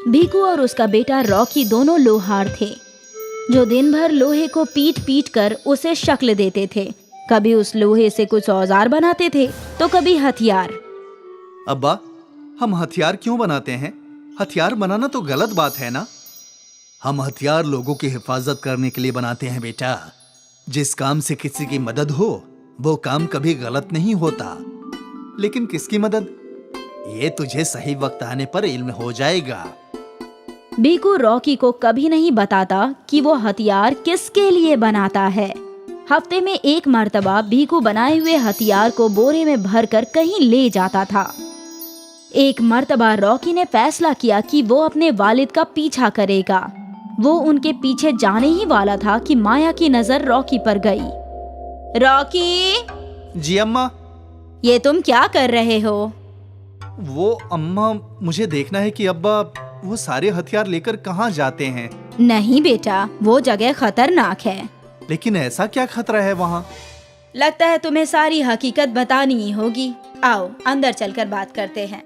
भीकू और उसका बेटा रॉकी दोनों लोहार थे, जो दिन भर लोहे को पीट पीट कर उसे शक्ल देते थे। कभी उस लोहे से कुछ औजार बनाते थे तो कभी हथियार। अब्बा, हम हथियार क्यों बनाते हैं? हथियार बनाना तो गलत बात है ना? हम हथियार लोगों की हिफाजत करने के लिए बनाते हैं बेटा। जिस काम से किसी की मदद हो वो काम कभी गलत नहीं होता। लेकिन किसकी मदद, ये तुझे सही वक्त आने पर इल्म हो जाएगा। भीकू रॉकी को कभी नहीं बताता कि वो हथियार किसके लिए बनाता है। हफ्ते में एक मर्तबा भीकू बनाए हुए हथियार को बोरे में भरकर कहीं ले जाता था। एक मर्तबा रॉकी ने फैसला किया कि वो अपने वालिद का पीछा करेगा। वो उनके पीछे जाने ही वाला था कि माया की नजर रॉकी पर गई। रॉकी! जी अम्मा। ये तुम क्या कर रहे हो? वो अम्मा, मुझे देखना है कि अब्बा वो सारे हथियार लेकर कहाँ जाते हैं। नहीं बेटा, वो जगह खतरनाक है। लेकिन ऐसा क्या खतरा है वहाँ? लगता है तुम्हें सारी हकीकत बतानी ही होगी। आओ अंदर चलकर बात करते हैं।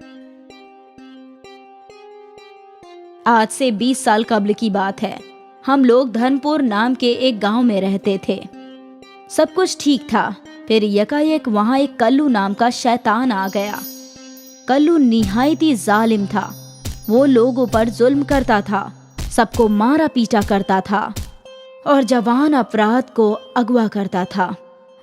आज से 20 साल कब्ल की बात है। हम लोग धनपुर नाम के एक गांव में रहते थे। सब कुछ ठीक था। फिर यकायक वहां एक कल्लू नाम का शैतान आ गया। कल्लू निहायत ही जालिम था। वो लोगों पर जुल्म करता था, सबको मारा पीटा करता था और जवान अपराध को अगवा करता था।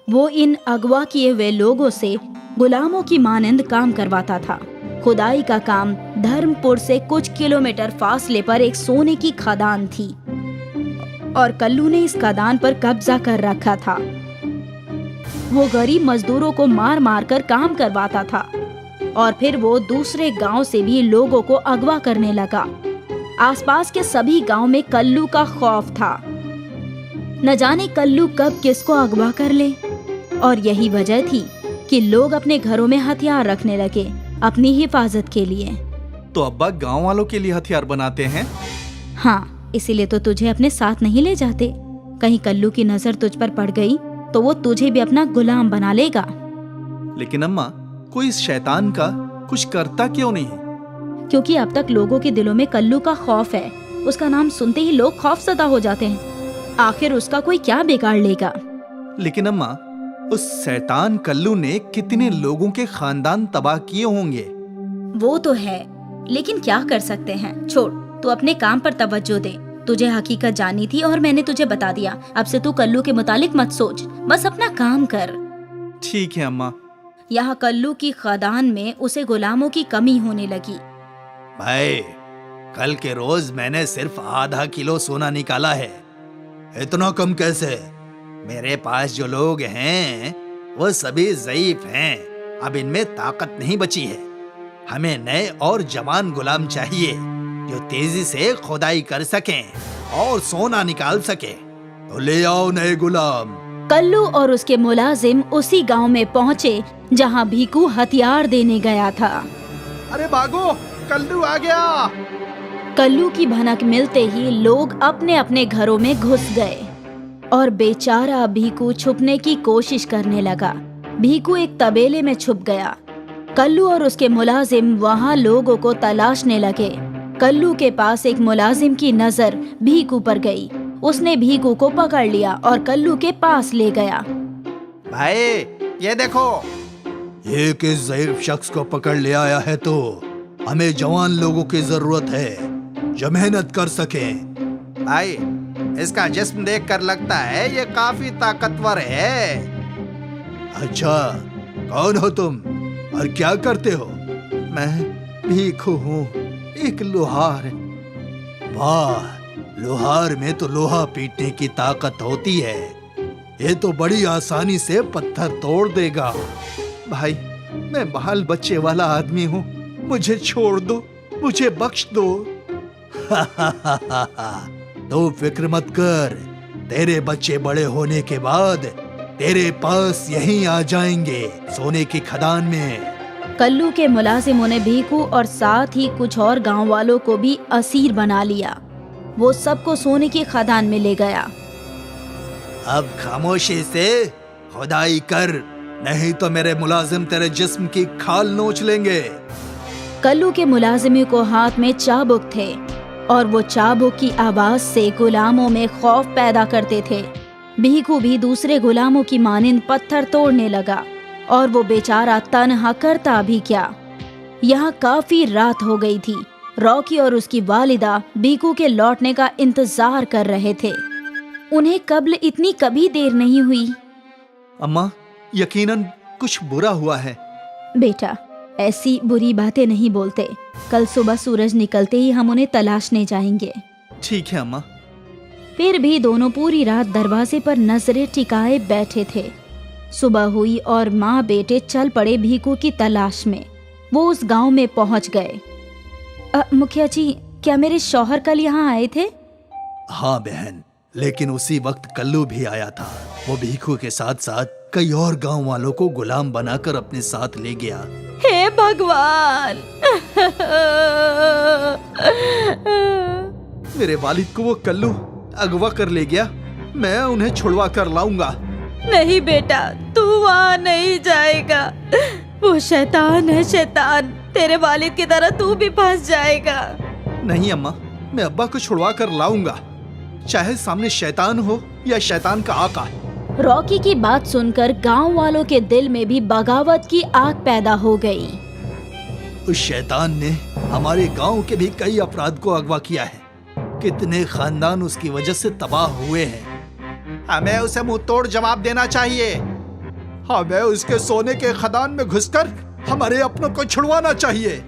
वो इन अगवा किए हुए लोगों से गुलामों की मानंद काम करवाता था। खुदाई का काम धर्मपुर से कुछ किलोमीटर फासले पर एक सोने की खदान थी और कल्लू ने इस खदान पर कब्जा कर रखा था। वो गरीब मजदूरों को मार मार कर काम करवाता था और फिर वो दूसरे गांव से भी लोगों को अगवा करने लगा। आसपास के सभी गांव में कल्लू का खौफ था। न जाने कल्लू कब किसको अगवा कर ले। और यही वजह थी कि लोग अपने घरों में हथियार रखने लगे अपनी हिफाजत के लिए। तो अब्बा गांव वालों के लिए हथियार बनाते हैं? हाँ, इसीलिए तो तुझे अपने साथ नहीं ले जाते। कहीं कल्लू की नजर तुझ पर पड़ गई तो वो तुझे भी अपना गुलाम बना लेगा। लेकिन अम्मा, कोई इस शैतान का कुछ करता क्यों नहीं? क्योंकि अब तक लोगों के दिलों में कल्लू का खौफ है। उसका नाम सुनते ही लोग खौफजदा हो जाते हैं। आखिर उसका कोई क्या बिगाड़ लेगा? लेकिन अम्मा, उस शैतान कल्लू ने कितने लोगों के खानदान तबाह किए होंगे। वो तो है, लेकिन क्या कर सकते हैं। छोड़, तू अपने काम पर तवज्जो दे। तुझे हकीकत जाननी थी और मैंने तुझे बता दिया। अब से तू कल्लू के मुतालिक मत सोच, बस अपना काम कर। ठीक है अम्मा। यहाँ कल्लू की खदान में उसे गुलामों की कमी होने लगी। भाई, कल के रोज मैंने सिर्फ आधा किलो सोना निकाला है। इतना कम कैसे? मेरे पास जो लोग हैं वो सभी ज़ईफ हैं। अब इनमें ताकत नहीं बची है। हमें नए और जवान गुलाम चाहिए जो तेजी से खुदाई कर सकें और सोना निकाल सके। तो ले आओ नए गुलाम। कल्लू और उसके मुलाजिम उसी गांव में पहुँचे जहां भीकू हथियार देने गया था। अरे भागो, कल्लू आ गया। कल्लू की भनक मिलते ही लोग अपने अपने घरों में घुस गए और बेचारा भीकू छुपने की कोशिश करने लगा। भीकू एक तबेले में छुप गया। कल्लू और उसके मुलाजिम वहां लोगों को तलाशने लगे। कल्लू के पास एक मुलाजिम की नजर भीकू पर गई। उसने भीकू को पकड़ लिया और कल्लू के पास ले गया। भाई, ये देखो, ये किस ज़ईफ शख्स को पकड़ ले आया है। तो हमें जवान लोगों की जरूरत है जो मेहनत कर सके। भाई, इसका जिस्म देखकर लगता है ये काफी ताकतवर है। अच्छा, कौन हो तुम और क्या करते हो? मैं भीखू हूँ, एक लोहार। वाह, लोहार में तो लोहा पीटने की ताकत होती है। ये तो बड़ी आसानी से पत्थर तोड़ देगा। भाई, मैं बाल बच्चे वाला आदमी हूँ, मुझे छोड़ दो, मुझे बख्श दो। तो फिक्र मत कर, तेरे बच्चे बड़े होने के बाद तेरे पास यहीं आ जाएंगे, सोने की खदान में। कल्लू के मुलाजिमों ने भीकू और साथ ही कुछ और गांव वालों को भी असीर बना लिया। वो सबको सोने की खदान में ले गया। अब खामोशी से खुदाई कर, नहीं तो मेरे मुलाजिम तेरे जिस्म की खाल नोच लेंगे। कल्लू के मुलाजिमों को हाथ में चाबुक थे। और वो चाबुक की आवाज से गुलामों में खौफ पैदा करते थे। भीखू भी दूसरे गुलामों की मानिंद पत्थर तोड़ने लगा और वो बेचारा तन्हा करता भी क्या। यहाँ काफी रात हो गई थी। रॉकी और उसकी वालिदा भीखू के लौटने का इंतजार कर रहे थे। उन्हें इतनी कभी देर नहीं हुई। अम्मा, यकीनन कुछ बुरा हुआ है। बेटा, ऐसी बुरी बातें नहीं बोलते। कल सुबह सूरज निकलते ही हम उन्हें तलाशने जाएंगे। ठीक है अम्मा। फिर भी दोनों पूरी रात दरवाजे पर नजरें टिकाए बैठे थे। सुबह हुई और माँ बेटे चल पड़े भीखू की तलाश में। वो उस गांव में पहुंच गए। मुखिया जी, क्या मेरे शौहर कल यहाँ आए थे? हाँ बहन, लेकिन उसी वक्त कल्लू भी आया था। वो भीखू के साथ साथ कई और गांव वालों को गुलाम बनाकर अपने साथ ले गया। हे भगवान! मेरे वालिद को वो कल्लू अगवा कर ले गया। मैं उन्हें छुड़वा कर लाऊंगा। नहीं बेटा, तू वहाँ नहीं जाएगा। वो शैतान है, शैतान। तेरे वालिद की तरह तू भी फंस जाएगा। नहीं अम्मा, मैं अब्बा को छुड़वा कर लाऊंगा, चाहे सामने शैतान हो या शैतान का आका। रॉकी की बात सुनकर गांव वालों के दिल में भी बगावत की आग पैदा हो गई। उस शैतान ने हमारे गांव के भी कई अपराध को अगवा किया है। कितने खानदान उसकी वजह से तबाह हुए हैं। हमें उसे मुंह तोड़ जवाब देना चाहिए। हमें उसके सोने के खदान में घुसकर हमारे अपनों को छुड़वाना चाहिए।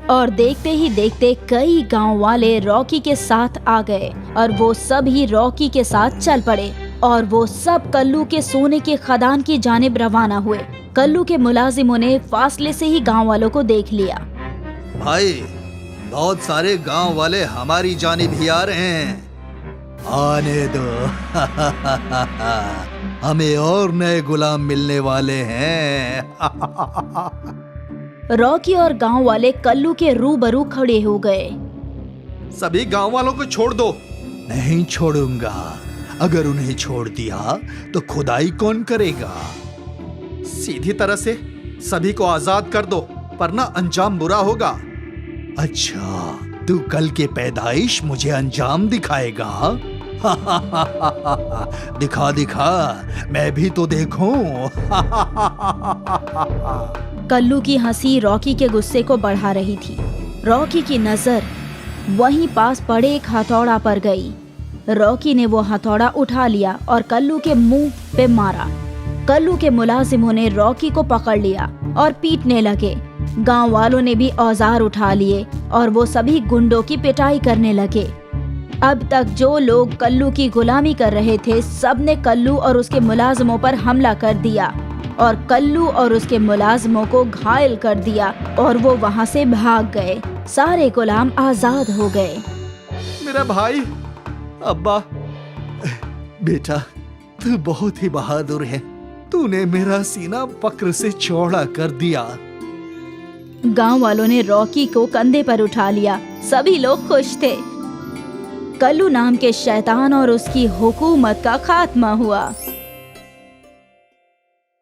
और देखते ही देखते कई गांव वाले रॉकी के साथ आ गए और वो सब ही रॉकी के साथ चल पड़े और वो सब कल्लू के सोने के खदान की जानिब रवाना हुए। कल्लू के मुलाजिमों ने फासले से ही गांव वालों को देख लिया। भाई, बहुत सारे गांव वाले हमारी जानिब ही आ रहे हैं। आने दो। हमें और नए गुलाम मिलने वाले हैं। रॉकी और गांव वाले कल्लू के रूबरू खड़े हो गए। सभी गांव वालों को छोड़ दो। नहीं छोड़ूंगा। अगर उन्हें छोड़ दिया तो खुदाई कौन करेगा? सीधी तरह से सभी को आजाद कर दो, वरना अंजाम बुरा होगा। अच्छा, तू कल के पैदाइश मुझे अंजाम दिखाएगा? दिखा दिखा, मैं भी तो देखूं। कल्लू की हंसी रॉकी के गुस्से को बढ़ा रही थी। रॉकी की नजर वहीं पास पड़े एक हथौड़ा पर गई। रॉकी ने वो हथौड़ा उठा लिया और कल्लू के मुंह पे मारा। कल्लू के मुलाजिमों ने रॉकी को पकड़ लिया और पीटने लगे। गांव वालों ने भी औजार उठा लिए और वो सभी गुंडों की पिटाई करने लगे। अब तक जो लोग कल्लू की गुलामी कर रहे थे, सबने कल्लू और उसके मुलाजिमों पर हमला कर दिया और कल्लू और उसके मुलाजिमों को घायल कर दिया और वो वहाँ से भाग गए। सारे गुलाम आजाद हो गए। मेरा भाई, अब्बा, बेटा, तू बहुत ही बहादुर है। तूने मेरा सीना फक्र से चौड़ा कर दिया। गांव वालों ने रॉकी को कंधे पर उठा लिया। सभी लोग खुश थे। कल्लू नाम के शैतान और उसकी हुकूमत का खात्मा हुआ।